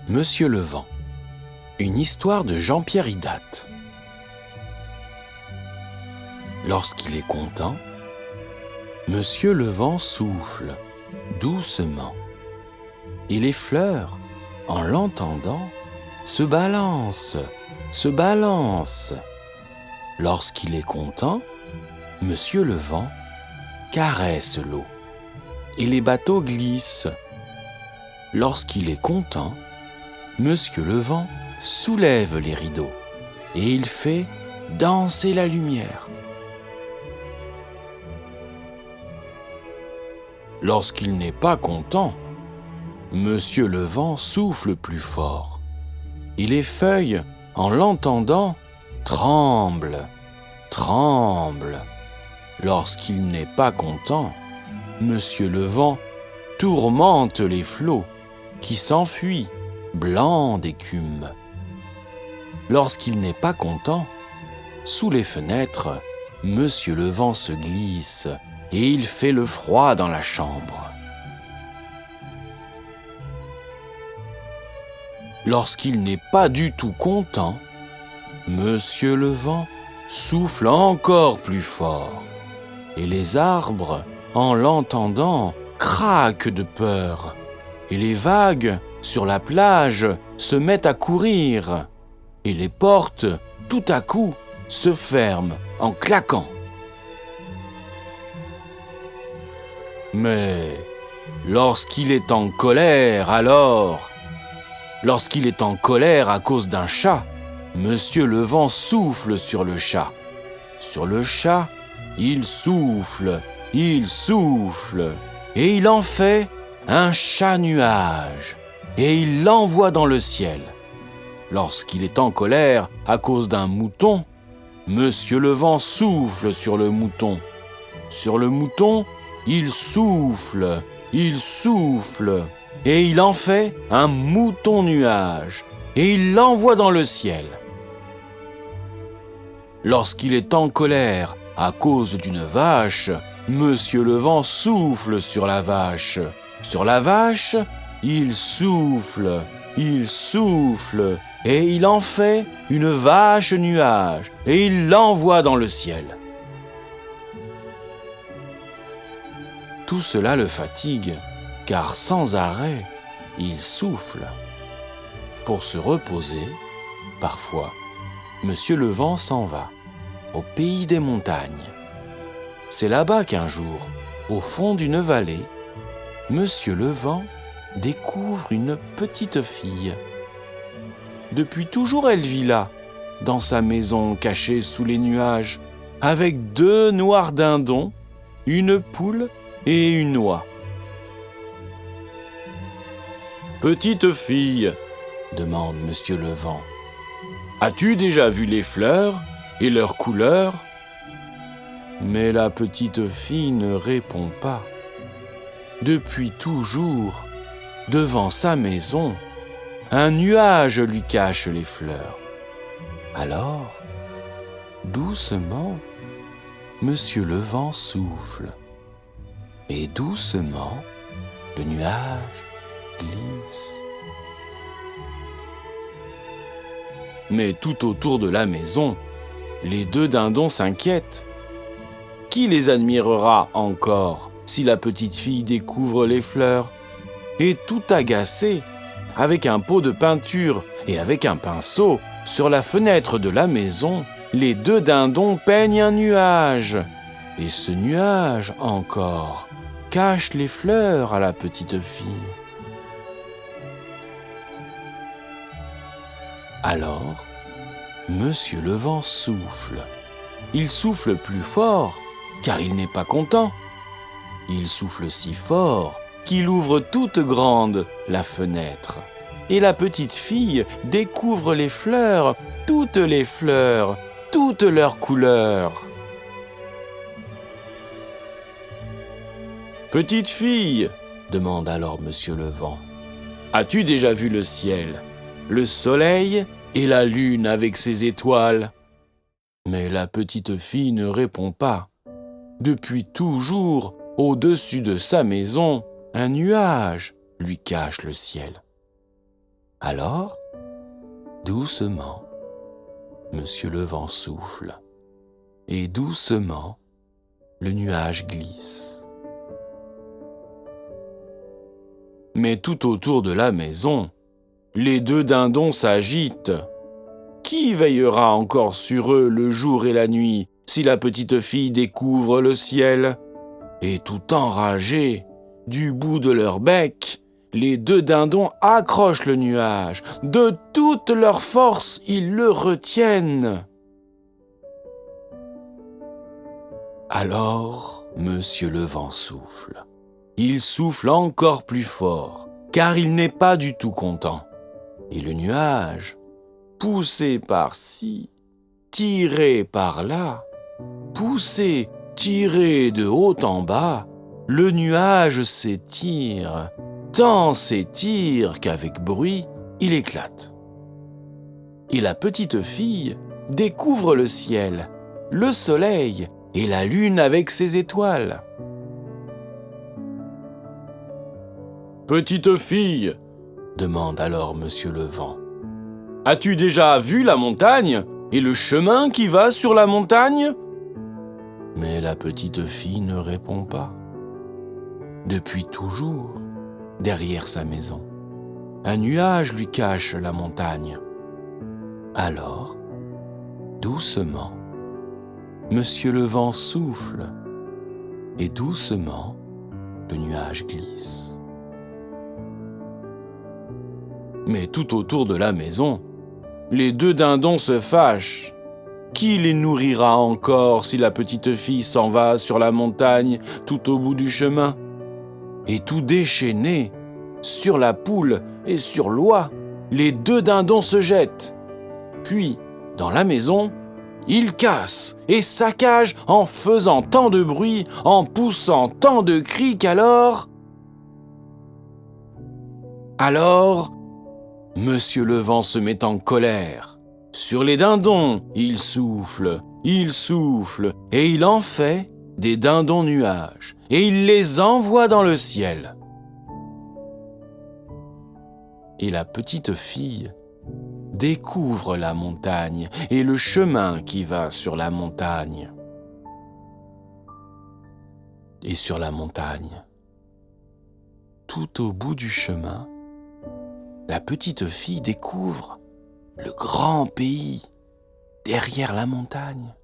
Monsieur le Vent. Une histoire de Jean-Pierre Hidat. Lorsqu'il est content, Monsieur le Vent souffle doucement. Et les fleurs, en l'entendant, se balancent. Lorsqu'il est content, Monsieur le Vent caresse l'eau. Et les bateaux glissent. Lorsqu'il est content, Monsieur le Vent soulève les rideaux et il fait danser la lumière. Lorsqu'il n'est pas content, Monsieur le Vent souffle plus fort et les feuilles, en l'entendant, tremblent. Lorsqu'il n'est pas content, Monsieur le Vent tourmente les flots qui s'enfuient, blancs d'écume. Lorsqu'il n'est pas content, sous les fenêtres, Monsieur le Vent se glisse et il fait le froid dans la chambre. Lorsqu'il n'est pas du tout content, Monsieur le Vent souffle encore plus fort et les arbres, en l'entendant, craquent de peur et les vagues sur la plage se mettent à courir et les portes, tout à coup, se ferment en claquant. Mais lorsqu'il est en colère, lorsqu'il est en colère à cause d'un chat, Monsieur le Vent souffle sur le chat. Sur le chat, il souffle, et il en fait un chat-nuage, et il l'envoie dans le ciel. Lorsqu'il est en colère à cause d'un mouton, Monsieur le Vent souffle sur le mouton. Sur le mouton, il souffle, et il en fait un mouton-nuage, et il l'envoie dans le ciel. Lorsqu'il est en colère à cause d'une vache, Monsieur le Vent souffle sur la vache. Sur la vache, il souffle, et il en fait une vache-nuage, et il l'envoie dans le ciel. Tout cela le fatigue, car sans arrêt, il souffle. Pour se reposer, parfois, Monsieur le Vent s'en va, au pays des montagnes. C'est là-bas qu'un jour, au fond d'une vallée, Monsieur le Vent découvre une petite fille. Depuis toujours, elle vit là, dans sa maison cachée sous les nuages, avec 2 noirs dindons, une poule et une oie. « Petite fille, demande Monsieur le Vent, as-tu déjà vu les fleurs et leurs couleurs ?» Mais la petite fille ne répond pas. Depuis toujours, devant sa maison, un nuage lui cache les fleurs. Alors, doucement, Monsieur le Vent souffle. Et doucement, le nuage glisse. Mais tout autour de la maison, les 2 dindons s'inquiètent. Qui les admirera encore si la petite fille découvre les fleurs? Et tout agacé, avec un pot de peinture et avec un pinceau, sur la fenêtre de la maison, les 2 dindons peignent un nuage. Et ce nuage, encore, cache les fleurs à la petite fille. Alors, Monsieur le Vent souffle. Il souffle plus fort, car il n'est pas content. Il souffle si fort qu'il ouvre toute grande la fenêtre. Et la petite fille découvre les fleurs, toutes leurs couleurs. « Petite fille, demande alors Monsieur le Vent, as-tu déjà vu le ciel, le soleil et la lune avec ses étoiles ?» Mais la petite fille ne répond pas. Depuis toujours, au-dessus de sa maison, un nuage lui cache le ciel. Alors, doucement, Monsieur le Vent souffle, et doucement, le nuage glisse. Mais tout autour de la maison, les deux dindons s'agitent. Qui veillera encore sur eux le jour et la nuit si la petite fille découvre le ciel? Et tout enragés, du bout de leur bec, les deux dindons accrochent le nuage. De toute leur force, ils le retiennent. Alors, Monsieur le Vent souffle. Il souffle encore plus fort, car il n'est pas du tout content. Et le nuage, poussé par-ci, tiré par-là, poussé, tiré de haut en bas, le nuage s'étire, tant s'étire qu'avec bruit, il éclate. Et la petite fille découvre le ciel, le soleil et la lune avec ses étoiles. « Petite fille, demande alors Monsieur le Vent, as-tu déjà vu la montagne et le chemin qui va sur la montagne ?» Mais la petite fille ne répond pas. Depuis toujours, derrière sa maison, un nuage lui cache la montagne. Alors, doucement, Monsieur le Vent souffle et doucement, le nuage glisse. Mais tout autour de la maison, les deux dindons se fâchent. Qui les nourrira encore si la petite fille s'en va sur la montagne tout au bout du chemin? Et tout déchaînés, sur la poule et sur l'oie, les deux dindons se jettent. Puis, dans la maison, ils cassent et saccagent en faisant tant de bruit, en poussant tant de cris qu'alors... Alors, Monsieur le Vent se met en colère. Sur les dindons, il souffle, et il en fait des dindons nuages, et il les envoie dans le ciel. Et la petite fille découvre la montagne et le chemin qui va sur la montagne. Et sur la montagne, tout au bout du chemin, la petite fille découvre le grand pays derrière la montagne.